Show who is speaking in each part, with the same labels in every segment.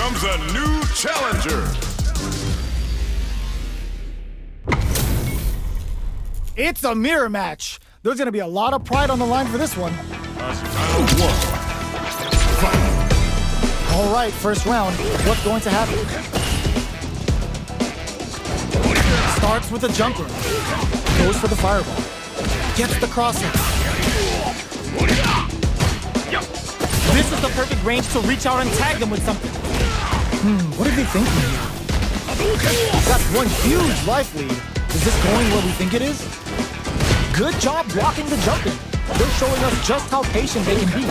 Speaker 1: comes a new challenger.
Speaker 2: It's a mirror match. There's gonna be a lot of pride on the line for this one.
Speaker 1: Round one. Fight.
Speaker 2: All right, first round. What's going to happen? Starts with a jumper. Goes for the fireball. Gets the crossover. This is the perfect range to reach out and tag them with something. What are they thinking here? That's one huge life lead. Is this going where we think it is? Good job blocking the jump in. They're showing us just how patient they can be.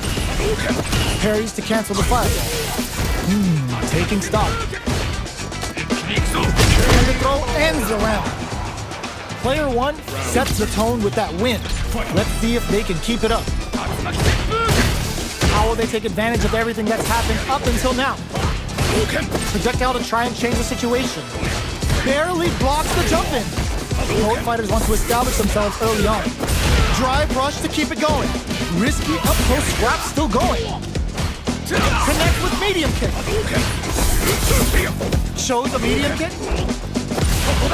Speaker 2: Parries to cancel the fireball. Taking stock. And the throw ends the round. Player one sets the tone with that win. Let's see if they can keep it up. How will they take advantage of everything that's happened up until now? Projectile to try and change the situation. Barely blocks the jump in. Both fighters want to establish themselves early on. Drive rush to keep it going. Risky up close scrap still going. Connect with medium kick. Shows a medium kick.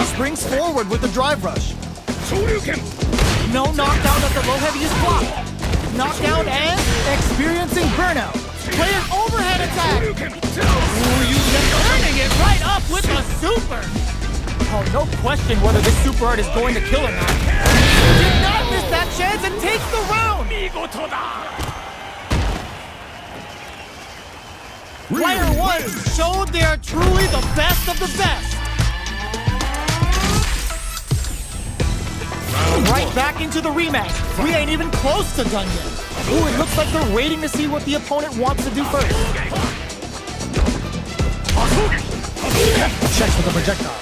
Speaker 2: Springs forward with the drive rush. No knockdown at the low heaviest block. Knockdown and experiencing burnout. Player overhead attack. Ooh, you just turning it right up with a super. Oh, no question whether this super art is going to kill or not. Did not miss that chance and takes the round. Player one showed they are truly the best of the best. Right back into the rematch. We ain't even close to done yet. Ooh, it looks like they're waiting to see what the opponent wants to do first. Checks with the projectile.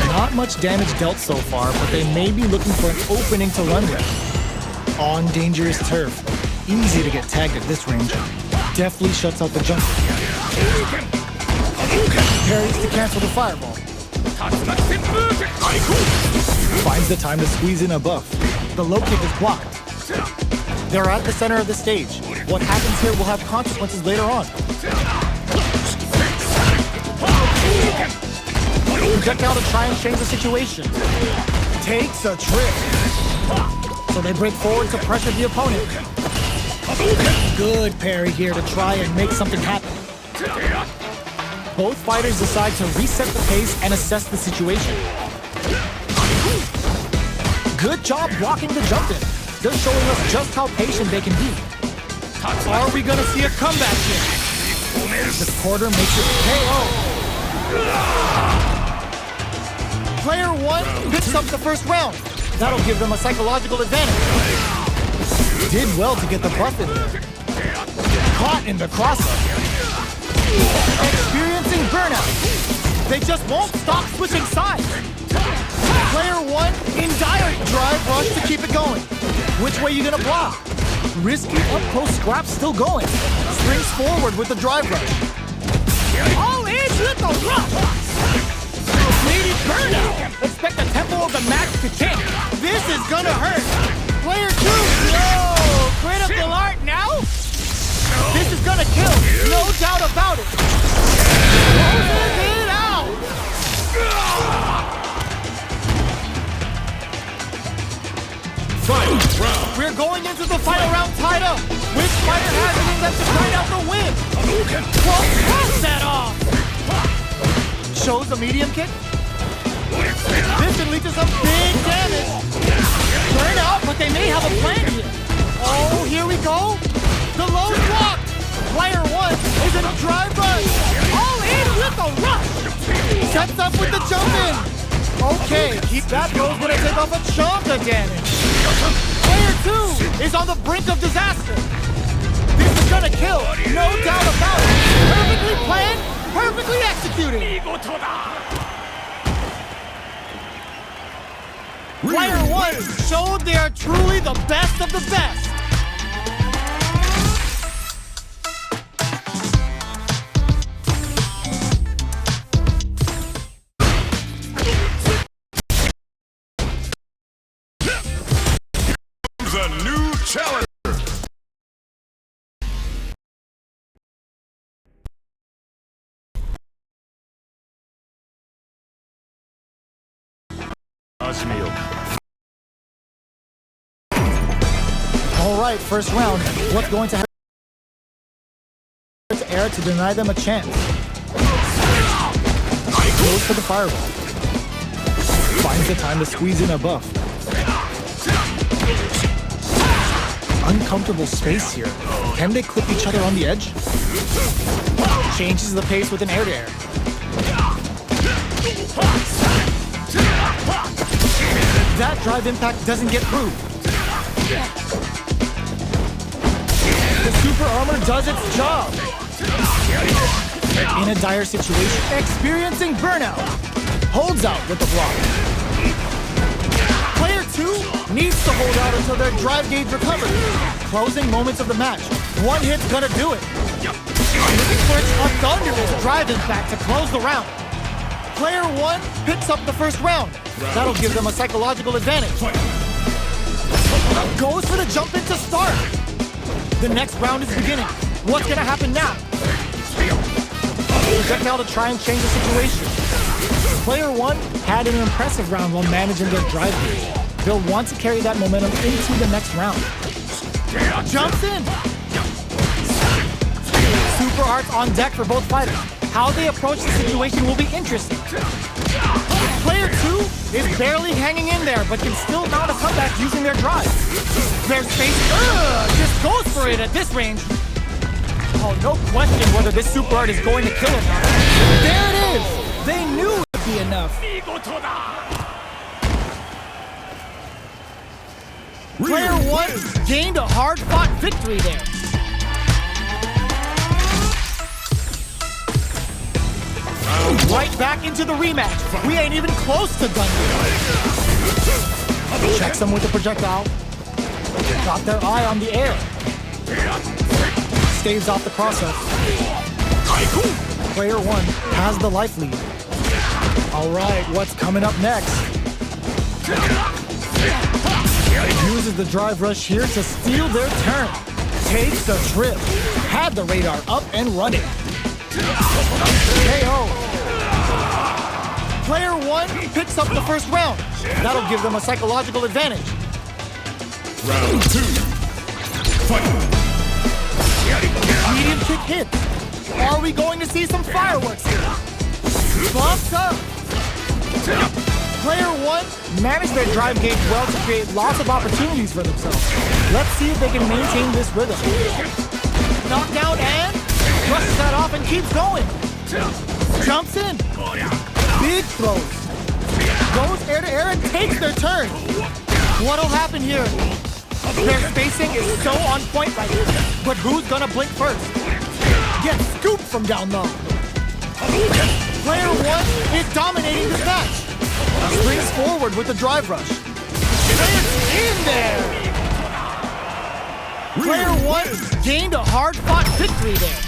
Speaker 2: Not much damage dealt so far, but they may be looking for an opening to run with. On dangerous turf. Easy to get tagged at this range. Deftly shuts out the jump. Parries to cancel the fireball. Finds the time to squeeze in a buff. The low kick is blocked. They're at the center of the stage. What happens here will have consequences later on. Projectile to try and change the situation. Takes a trip. So they break forward to pressure the opponent. Good parry here to try and make something happen. Both fighters decide to reset the pace and assess the situation. Good job blocking the jump in. They're showing us just how patient they can be. Are we gonna see a comeback here? The quarter makes it KO. Player one picks up the first round. That'll give them a psychological advantage. Did well to get the buff in there. Caught in the crossup. Experiencing burnout. They just won't stop switching sides. Player one in dire drive rush to keep it going. Which way you gonna block? Risky up close scrap still going. Springs forward with the drive rush. All in with the rush. Lady burnout. Expect the tempo of the match to change. This is gonna hurt. Player two. No, critical art now. This is gonna kill. No doubt about it. Closes it out.
Speaker 1: Final round.
Speaker 2: We're going into the final round tied up. Which fighter has it in them to find out the win? Well, cross that off. Shows a medium kick. This can lead to some big damage. Burn out, but they may have a plan here. Oh, here we go. The low block. Player one is in a drive rush. All in with the rush. Sets up with the jump in. Okay, keep that goes gonna take off a chunk of damage. Player two is on the brink of disaster. This is gonna kill, no doubt about it. Perfectly planned, perfectly executed. Player one showed they are truly the best of the best.
Speaker 1: A new challenger. 말씀이요.
Speaker 2: All right, first round. What's going to happen to air to deny them a chance? Goes for the fireball. Finds the time to squeeze in a buff. Uncomfortable space here. Can they clip each other on the edge? Changes the pace with an air-to-air. That drive impact doesn't get through. The super armor does its job. In a dire situation, experiencing burnout. Holds out with the block. Player 2 needs to hold out until their drive gauge recovers. Closing moments of the match. One hit's gonna do it. Looking for a thunderous drive impact to close the round. Player 1 picks up the first round. That'll give them a psychological advantage. Goes for the jump in to start. The next round is beginning. What's gonna happen now? Projectile to try and change the situation. Player 1 had an impressive round while managing their drive gauge. They'll want to carry that momentum into the next round. Jumps in. Super arts on deck for both fighters. How they approach the situation will be interesting. Player 2 is barely hanging in there, but can still mount a comeback using their drive. Their space just goes for it at this range. Oh, no question whether this super art is going to kill him. There it is! They knew it'd be enough. Player 1 gained a hard-fought victory there. Right back into the rematch. We ain't even close to done yet. Checks them with the projectile. Got their eye on the air. Staves off the crossover. Player 1 has the life lead. All right, what's coming up next? Uses the drive rush here to steal their turn. Takes the trip. Had the radar up and running. KO. Player 1 picks up the first round. That'll give them a psychological advantage.
Speaker 1: Round 2. Fight.
Speaker 2: Medium kick hit. Are we going to see some fireworks here? Bumped up. Player 1 managed their drive gauge well to create lots of opportunities for themselves. Let's see if they can maintain this rhythm. Knockdown and brushes that off and keeps going. Jumps in. Big throws. Goes air to air and takes their turn. What'll happen here? Their spacing is so on point right now. But who's gonna blink first? Gets scooped from down low. Player 1 is dominating this match. Springs forward with the drive rush. It's in there! Player 1 gained a hard-fought victory there.